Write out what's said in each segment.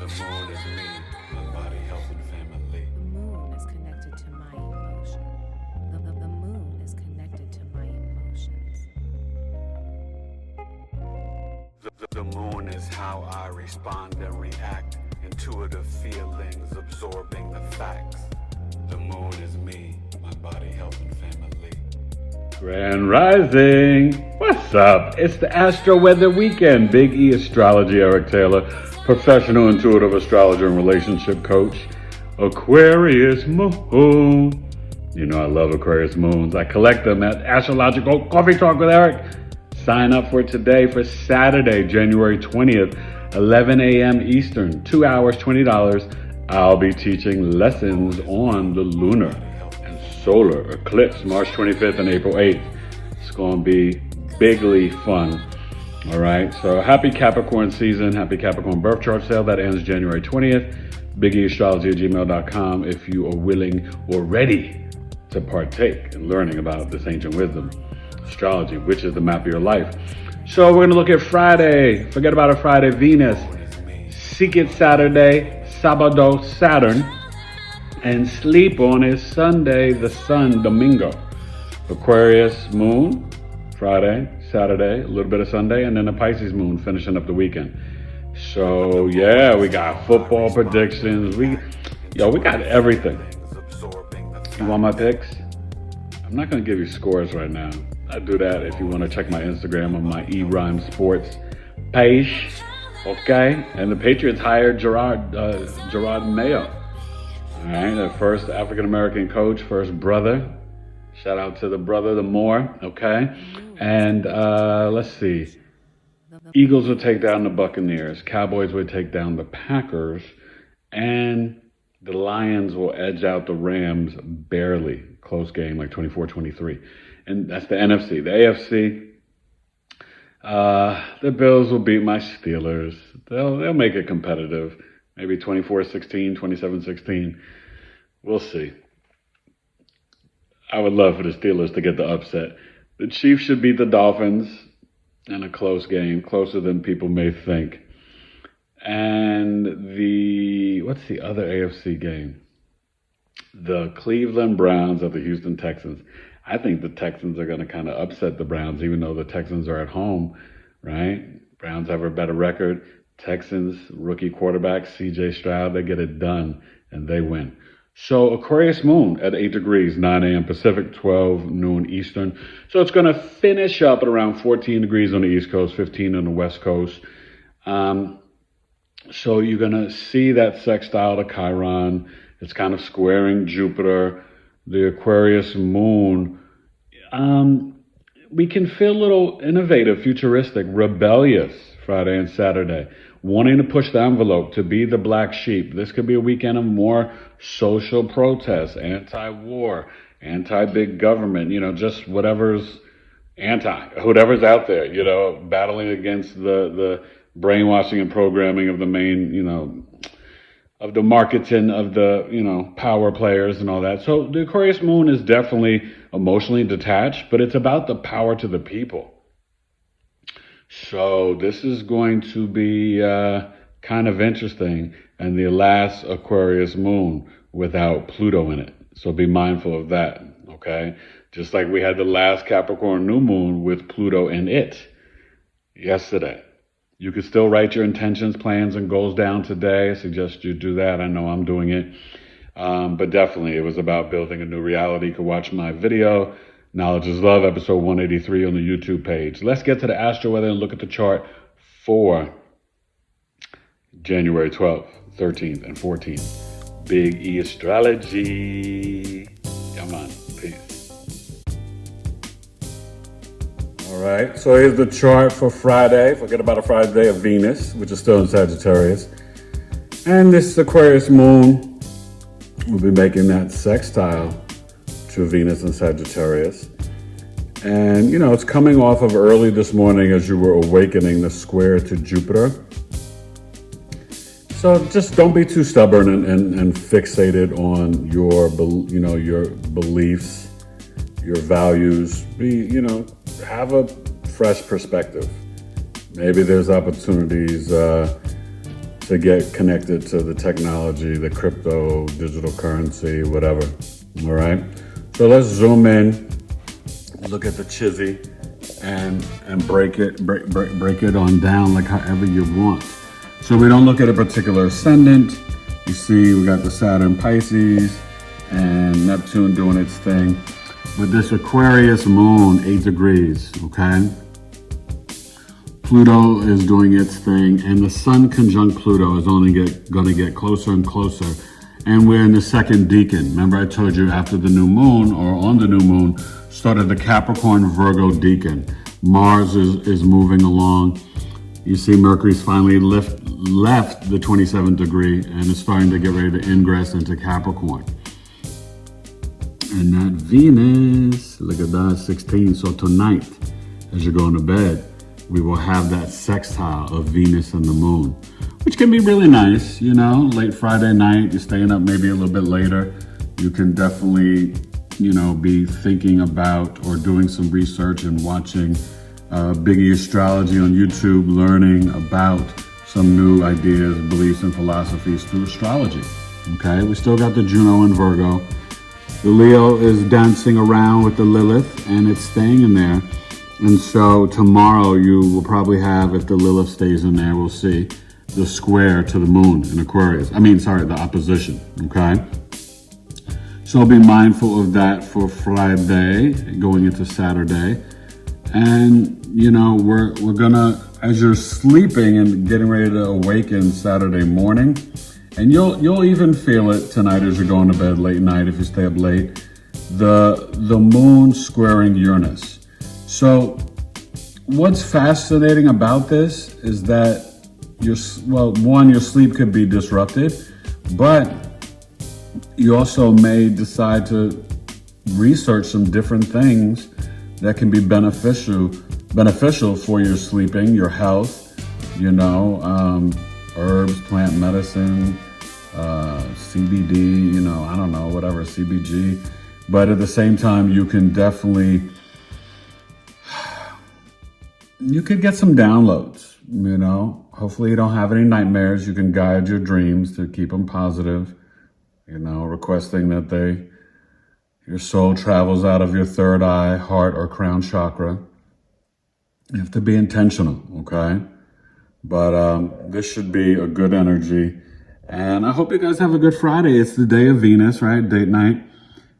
moon is me, my body, health, and family. The moon is connected to my emotion. The moon is connected to my emotions. The moon is how I respond and react. Intuitive feelings, absorbing the facts. The moon is me, my body, health, and family. Grand Rising! What's up? It's the Astro-Weather weekend. Big E Astrology, Eric Taylor, professional intuitive astrologer and relationship coach. Aquarius moon. You know I love Aquarius moons. I collect them at Astrological Coffee Talk with Eric. Sign up for today for Saturday, January 20th, 11 a.m. Eastern, 2 hours, $20. I'll be teaching lessons on the lunar and solar eclipse, March 25th and April 8th. It's going to be bigly fun. All right, so happy Capricorn season, happy Capricorn birth chart sale. That ends January 20th. BigEastrology@gmail.com if you are willing or ready to partake in learning about this ancient wisdom, astrology, which is the map of your life. So we're going to look at Friday. Forget about a Friday, Venus. Seek it Saturday, Sabado, Saturn. And sleep on is Sunday, the Sun, Domingo. Aquarius moon, Friday, Saturday, a little bit of Sunday, and then the Pisces moon finishing up the weekend. So yeah, we got football predictions. We got everything. You want my picks? I'm not going to give you scores right now. I do that if you want to check my Instagram on my E-Rhyme Sports page. Okay? And the Patriots hired Gerard Mayo. All right, the first African-American coach, first brother. Shout out to the brother, the Moore. Okay? And let's see. Eagles would take down the Buccaneers. Cowboys would take down the Packers. And the Lions will edge out the Rams barely. Close game, like 24-23. And that's the NFC. The AFC, the Bills will beat my Steelers. They'll make it competitive. Maybe 24-16, 27-16. We'll see. I would love for the Steelers to get the upset. The Chiefs should beat the Dolphins in a close game, closer than people may think. And what's the other AFC game? The Cleveland Browns at the Houston Texans. I think the Texans are going to kind of upset the Browns, even though the Texans are at home, right? Browns have a better record. Texans, rookie quarterback, C.J. Stroud, they get it done, and they win. So Aquarius moon at 8 degrees, 9 a.m. Pacific, 12 noon Eastern. So it's going to finish up at around 14 degrees on the East Coast, 15 on the West Coast. So you're going to see that sextile to Chiron. It's kind of squaring Jupiter. The Aquarius moon, we can feel a little innovative, futuristic, rebellious Friday and Saturday, wanting to push the envelope, to be the black sheep. This could be a weekend of more social protests, anti-war, anti-big government, just whatever's whatever's out there, battling against the brainwashing and programming of the main, of the marketing of the, power players and all that. So the Aquarius moon is definitely emotionally detached, but it's about the power to the people. So this is going to be kind of interesting, and the last Aquarius moon without Pluto in it. So be mindful of that, okay? Just like we had the last Capricorn new moon with Pluto in it yesterday. You could still write your intentions, plans, and goals down today. I suggest you do that. I know I'm doing it. But definitely, it was about building a new reality. You can watch my video, Knowledge is Love, episode 183 on the YouTube page. Let's get to the Astro-Weather and look at the chart for January 12th, 13th, and 14th. Big E Astrology. Come on. Peace. All right, so here's the chart for Friday. Forget about a Friday of Venus, which is still in Sagittarius. And this Aquarius moon will be making that sextile to Venus and Sagittarius. And, it's coming off of early this morning as you were awakening the square to Jupiter. So just don't be too stubborn and fixated on your beliefs, your values. Have a fresh perspective. Maybe there's opportunities to get connected to the technology, the crypto, digital currency, whatever. All right. So let's zoom in, look at the chizzy, and break it on down like however you want. So we don't look at a particular ascendant. You see, we got the Saturn Pisces and Neptune doing its thing. With this Aquarius moon, 8 degrees, okay? Pluto is doing its thing, and the Sun conjunct Pluto is only going to get closer and closer. And we're in the second decan. Remember I told you after the new moon, or on the new moon, started the Capricorn Virgo decan. Mars is moving along. You see Mercury's finally left the 27th degree and is starting to get ready to ingress into Capricorn. And that Venus, look at that, 16. So tonight, as you're going to bed, we will have that sextile of Venus and the moon, which can be really nice, you know, late Friday night, you're staying up maybe a little bit later. You can definitely, you know, be thinking about or doing some research and watching Biggie Astrology on YouTube, learning about some new ideas, beliefs, and philosophies through astrology. Okay, we still got the Juno and Virgo. The Leo is dancing around with the Lilith, and it's staying in there. And so tomorrow you will probably have, if the Lilith stays in there, we'll see, the square to the moon in Aquarius. The opposition, okay? So be mindful of that for Friday, going into Saturday. And, you know, we're gonna, as you're sleeping and getting ready to awaken Saturday morning, and you'll even feel it tonight as you're going to bed late night if you stay up late, the moon squaring Uranus. So what's fascinating about this is that your sleep could be disrupted, but you also may decide to research some different things that can be beneficial for your sleeping, your health, you know, herbs, plant medicine, CBD, you know, I don't know, whatever, CBG. But at the same time, you can definitely, you could get some downloads, you know. Hopefully you don't have any nightmares. You can guide your dreams to keep them positive, you know, requesting that your soul travels out of your third eye, heart, or crown chakra. You have to be intentional, okay? But this should be a good energy. And I hope you guys have a good Friday. It's the day of Venus, right? Date night.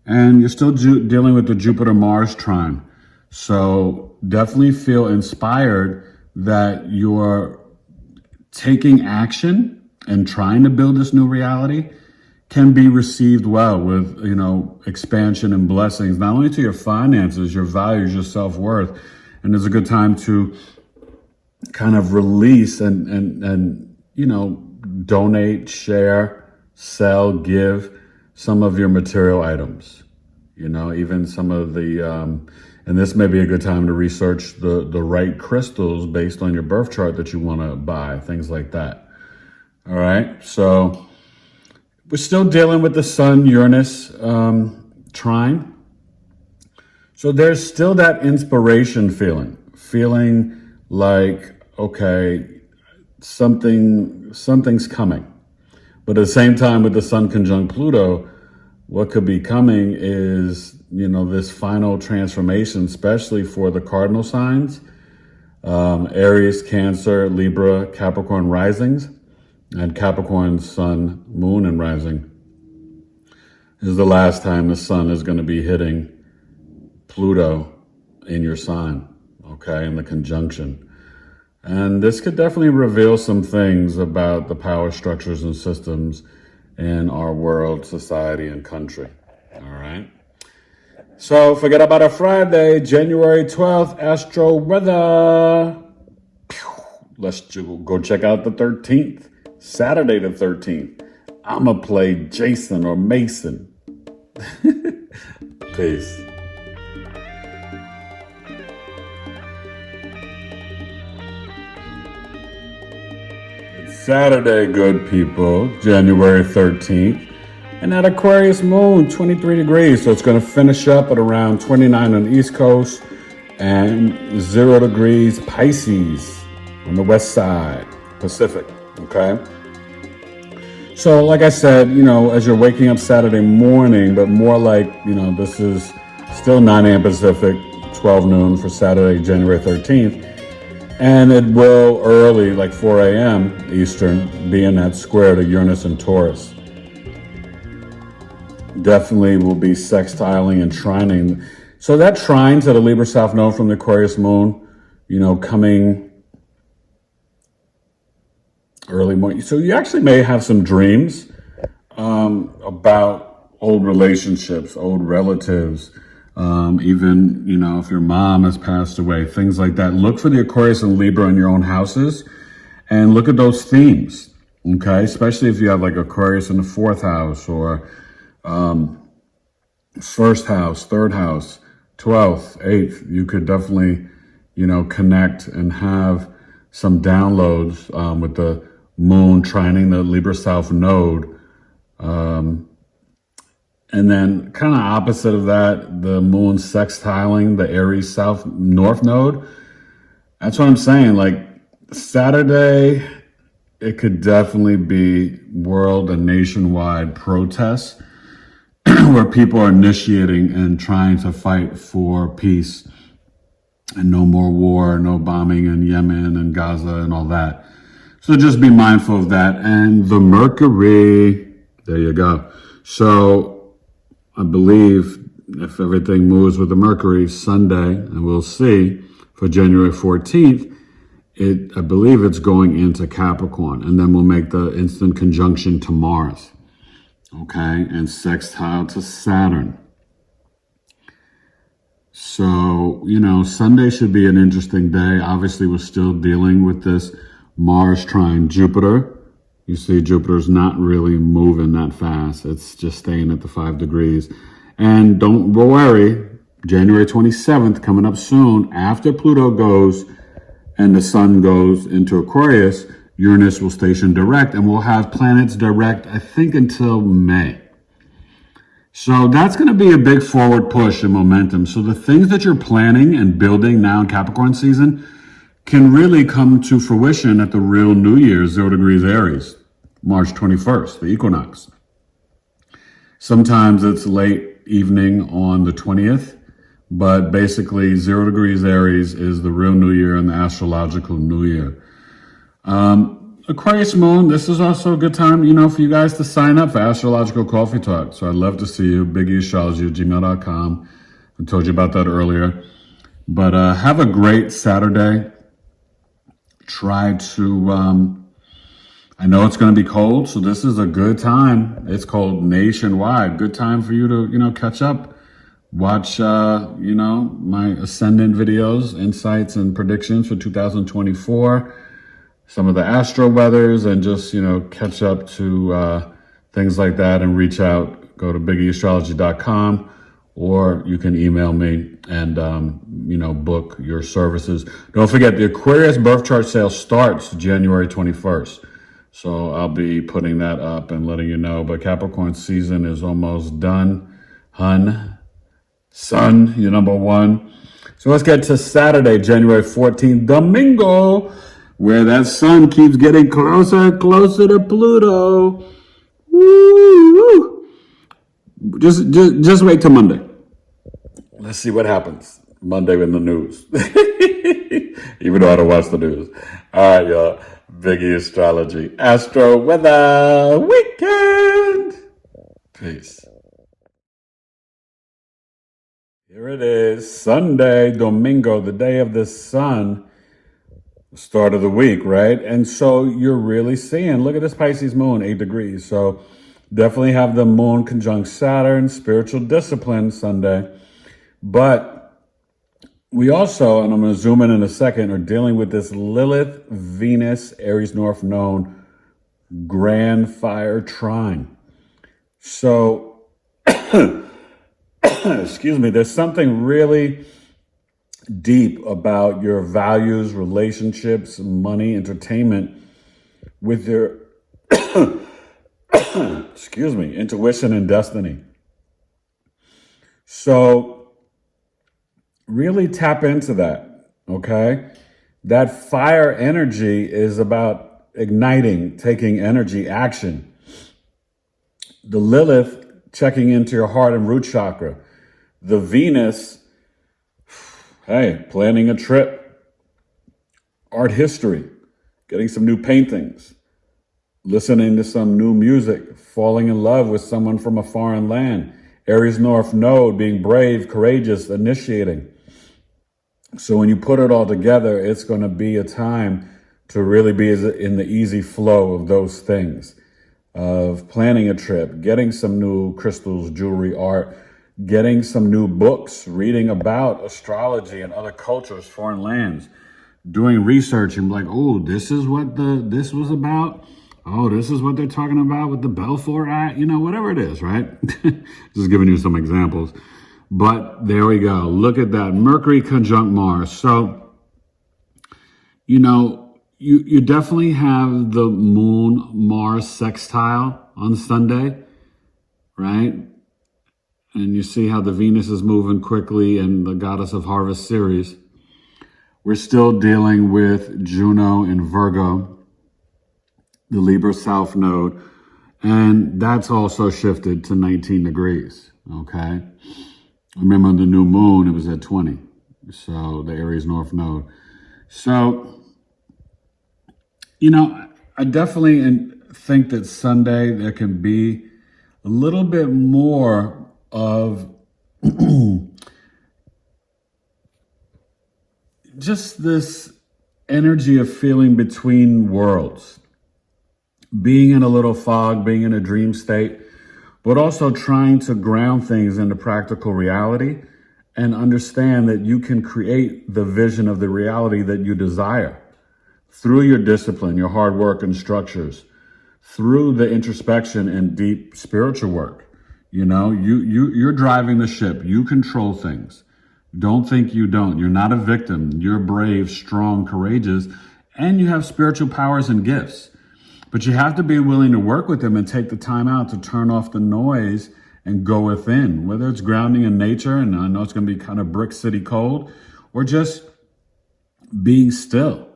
And you're still dealing with the Jupiter-Mars trine. So definitely feel inspired that you're taking action and trying to build this new reality can be received well with, you know, expansion and blessings, not only to your finances, your values, your self-worth. And it's a good time to kind of release and you know, donate, share, sell, give some of your material items, you know, even some of the, and this may be a good time to research the right crystals based on your birth chart that you want to buy, things like that. All right. So we're still dealing with the Sun-Uranus trine. So there's still that inspiration feeling like, okay, something's coming. But at the same time, with the Sun conjunct Pluto, what could be coming is, you know, this final transformation, especially for the cardinal signs, Aries, Cancer, Libra, Capricorn risings, and Capricorn Sun, Moon, and rising. This is the last time the Sun is going to be hitting Pluto in your sign, okay, in the conjunction. And this could definitely reveal some things about the power structures and systems in our world, society, and country. All right. So forget about a Friday, January 12th, Astro-Weather. Let's go check out the 13th, Saturday the 13th. I'm going to play Jason or Mason. Peace. Saturday, good people, January 13th, and that Aquarius moon, 23 degrees. So it's going to finish up at around 29 on the East Coast and 0 degrees Pisces on the west side, Pacific, okay? So, like I said, as you're waking up Saturday morning, but more like, this is still 9 a.m. Pacific, 12 noon for Saturday, January 13th. And it will early, like 4 a.m. Eastern, be in that square to Uranus and Taurus. Definitely will be sextiling and trining. So that trine to the Libra South Node from the Aquarius moon, coming early morning. So you actually may have some dreams about old relationships, old relatives, even, if your mom has passed away, things like that. Look for the Aquarius and Libra in your own houses and look at those themes, okay? Especially if you have like Aquarius in the 4th house or 1st house, 3rd house, 12th, 8th. You could definitely, connect and have some downloads with the moon trining the Libra South node. And then kind of opposite of that, the moon sextiling the Aries South North node. That's what I'm saying. Like Saturday, it could definitely be world and nationwide protests where people are initiating and trying to fight for peace and no more war, no bombing in Yemen and Gaza and all that. So just be mindful of that. And the Mercury, there you go. So I believe if everything moves with the Mercury Sunday, and we'll see for January 14th, I believe it's going into Capricorn, and then we'll make the instant conjunction to Mars, okay, and sextile to Saturn. So, Sunday should be an interesting day. Obviously, we're still dealing with this Mars trine Jupiter. You see Jupiter's not really moving that fast. It's just staying at the 5 degrees. And don't worry, January 27th, coming up soon, after Pluto goes and the sun goes into Aquarius, Uranus will station direct, and we'll have planets direct, I think, until May. So that's going to be a big forward push and momentum. So the things that you're planning and building now in Capricorn season can really come to fruition at the real New Year, 0 degrees Aries, March 21st, the equinox. Sometimes it's late evening on the 20th, but basically 0 degrees Aries is the real New Year and the astrological New Year. Aquarius moon, this is also a good time, for you guys to sign up for Astrological Coffee Talk. So I'd love to see you, biggieastrology@gmail.com. I told you about that earlier. But have a great Saturday. Try to, I know it's going to be cold, so this is a good time. It's cold nationwide. Good time for you to, catch up. Watch, my ascendant videos, insights and predictions for 2024. Some of the Astro-Weathers, and just, catch up to things like that and reach out. Go to biggieastrology.com, or you can email me and, book your services. Don't forget, the Aquarius birth chart sale starts January 21st. So I'll be putting that up and letting you know. But Capricorn season is almost done. Sun, you're number one. So let's get to Saturday, January 14th, Domingo, where that sun keeps getting closer and closer to Pluto. Woo! Just wait till Monday. Let's see what happens Monday in the news. Even though I don't watch the news. All right, y'all. Biggie Astrology. Astro-Weather Weekend. Peace. Here it is. Sunday, Domingo, the day of the sun. Start of the week, right? And so you're really seeing, look at this Pisces moon, 8 degrees. So definitely have the moon conjunct Saturn, spiritual discipline Sunday. But we also, and I'm going to zoom in a second, are dealing with this Lilith, Venus, Aries North known grand fire trine. So, excuse me, there's something really deep about your values, relationships, money, entertainment with your, excuse me, intuition and destiny. So really tap into that, okay? That fire energy is about igniting, taking energy, action. The Lilith checking into your heart and root chakra. The Venus, hey, planning a trip, art history, getting some new paintings, listening to some new music, falling in love with someone from a foreign land. Aries North Node, being brave, courageous, initiating. So when you put it all together, it's going to be a time to really be in the easy flow of those things, of planning a trip, getting some new crystals, jewelry, art, getting some new books, reading about astrology and other cultures, foreign lands, doing research and like, oh, this is what this was about. Oh, this is what they're talking about with the Balfour Act, whatever it is, right? Just giving you some examples. But there we go. Look at that. Mercury conjunct Mars. So, you definitely have the Moon Mars sextile on Sunday, right? And you see how the Venus is moving quickly and the Goddess of Harvest series. We're still dealing with Juno in Virgo, the Libra South Node, and that's also shifted to 19 degrees, okay? Remember the new moon, it was at 20, so the Aries North Node. So, I definitely think that Sunday there can be a little bit more of just this energy of feeling between worlds, being in a little fog, being in a dream state, but also trying to ground things into practical reality and understand that you can create the vision of the reality that you desire through your discipline, your hard work and structures, through the introspection and deep spiritual work. You're driving the ship. You control things. Don't think you don't. You're not a victim. You're brave, strong, courageous, and you have spiritual powers and gifts. But you have to be willing to work with them and take the time out to turn off the noise and go within, whether it's grounding in nature, and I know it's going to be kind of brick city cold, or just being still.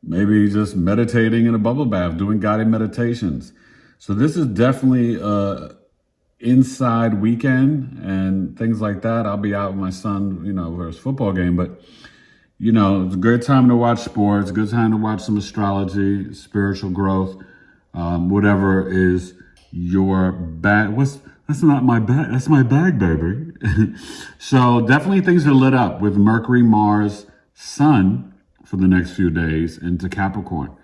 Maybe just meditating in a bubble bath, doing guided meditations. So this is definitely inside weekend and things like that. I'll be out with my son, for his football game, but it's a great time to watch sports, a good time to watch some astrology, spiritual growth, whatever is your bag. That's not my bag. That's my bag, baby. So definitely things are lit up with Mercury, Mars, Sun for the next few days into Capricorn.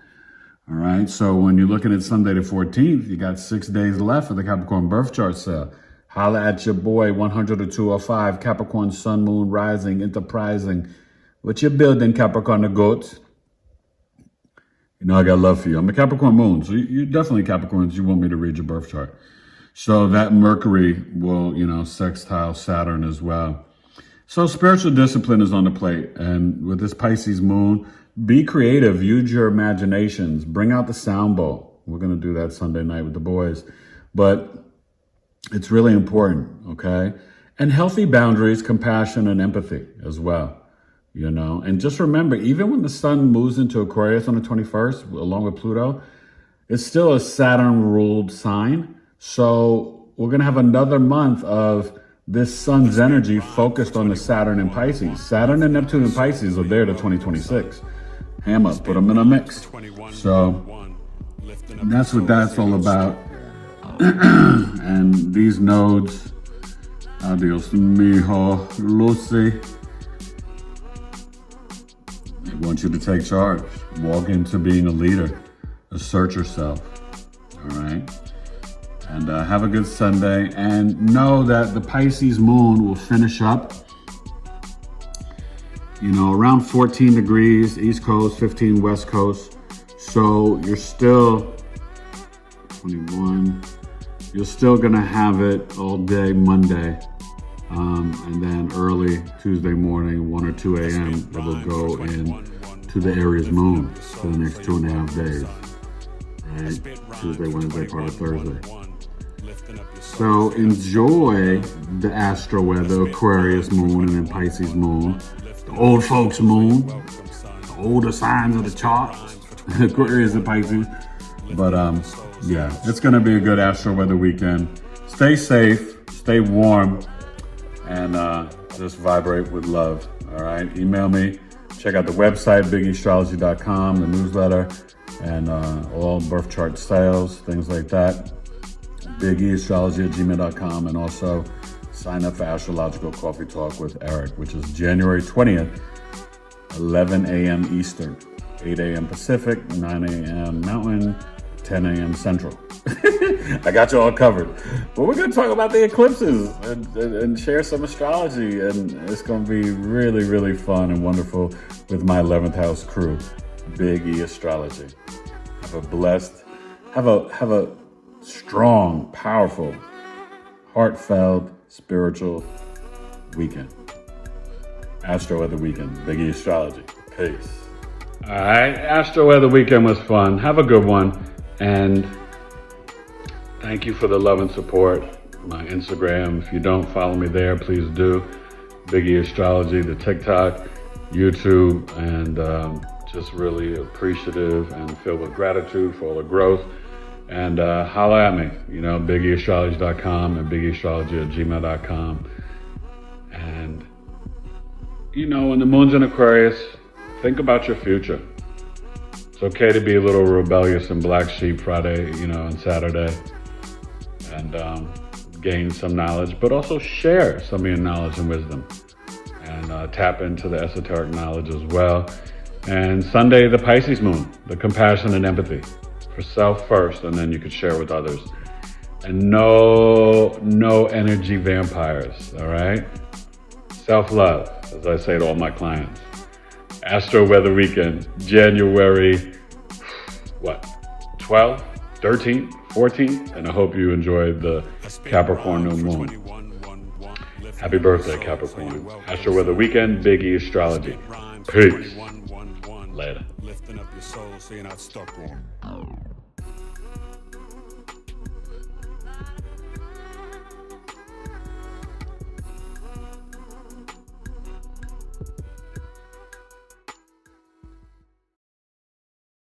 All right. So when you're looking at Sunday the 14th, you got 6 days left for the Capricorn birth chart sale. Holla at your boy, 100 to 205, Capricorn, Sun, Moon, Rising, Enterprising. What you building, Capricorn, the goats? I got love for you. I'm a Capricorn Moon, so you're definitely Capricorns. You want me to read your birth chart. So that Mercury will, sextile Saturn as well. So spiritual discipline is on the plate. And with this Pisces moon, be creative, use your imaginations, bring out the sound bowl. We're going to do that Sunday night with the boys. But it's really important, okay? And healthy boundaries, compassion, and empathy as well, And just remember, even when the sun moves into Aquarius on the 21st, along with Pluto, it's still a Saturn-ruled sign. So we're going to have another month of this sun's energy focused on the Saturn and Pisces. Saturn and Neptune and Pisces are there to 2026. Hammer, put them in a mix. So that's what that's all about. And these nodes, adios mijo, Lucy. I want you to take charge. Walk into being a leader. Assert yourself. All right? And have a good Sunday. And know that the Pisces moon will finish up, around 14 degrees, East Coast, 15 West Coast. So you're still 21. You're still going to have it all day Monday. And then early Tuesday morning, 1 or 2 a.m., it will go in to the Aries moon for the next 2.5 days. Right? Tuesday, Wednesday, part of Thursday. So enjoy the Astro-Weather, Aquarius moon, and then Pisces moon. The old folks moon, the older signs of the chart, Aquarius and Pisces. But yeah, it's gonna be a good Astro Weather weekend. Stay safe, stay warm, and just vibrate with love. All right, email me. Check out the website, bigastrology.com, the newsletter, and all birth chart sales, things like that. bigastrology@gmail.com, and also sign up for Astrological Coffee Talk with Eric, which is January 20th, 11 a.m. Eastern, 8 a.m. Pacific, 9 a.m. Mountain, 10 a.m. Central. I got you all covered. But we're going to talk about the eclipses and share some astrology. And it's going to be really, really fun and wonderful with my 11th house crew, Big E Astrology. Have a blessed, have a strong, powerful, heartfelt, spiritual weekend. Astro Weather weekend, Big E Astrology. Peace. All right, Astro Weather weekend was fun. Have a good one. And thank you for the love and support. My Instagram, if you don't follow me there, please do. Big E Astrology, the TikTok, YouTube, and just really appreciative and filled with gratitude for all the growth. And holla at me, bigeastrology.com and bigeastrology@gmail.com. And, when the moon's in Aquarius, think about your future. It's okay to be a little rebellious and black sheep Friday, and Saturday, and gain some knowledge, but also share some of your knowledge and wisdom, and tap into the esoteric knowledge as well. And Sunday, the Pisces moon, the compassion and empathy for self first, and then you could share with others. And no energy vampires, all right? Self-love, as I say to all my clients. Astro Weather weekend, January, 12th, 13th, 14th, and I hope you enjoyed the Capricorn new moon. Happy birthday, Capricorn. Astro Weather weekend, Big E Astrology. Peace. Later. Lifting up your soul, seeing out stuck on.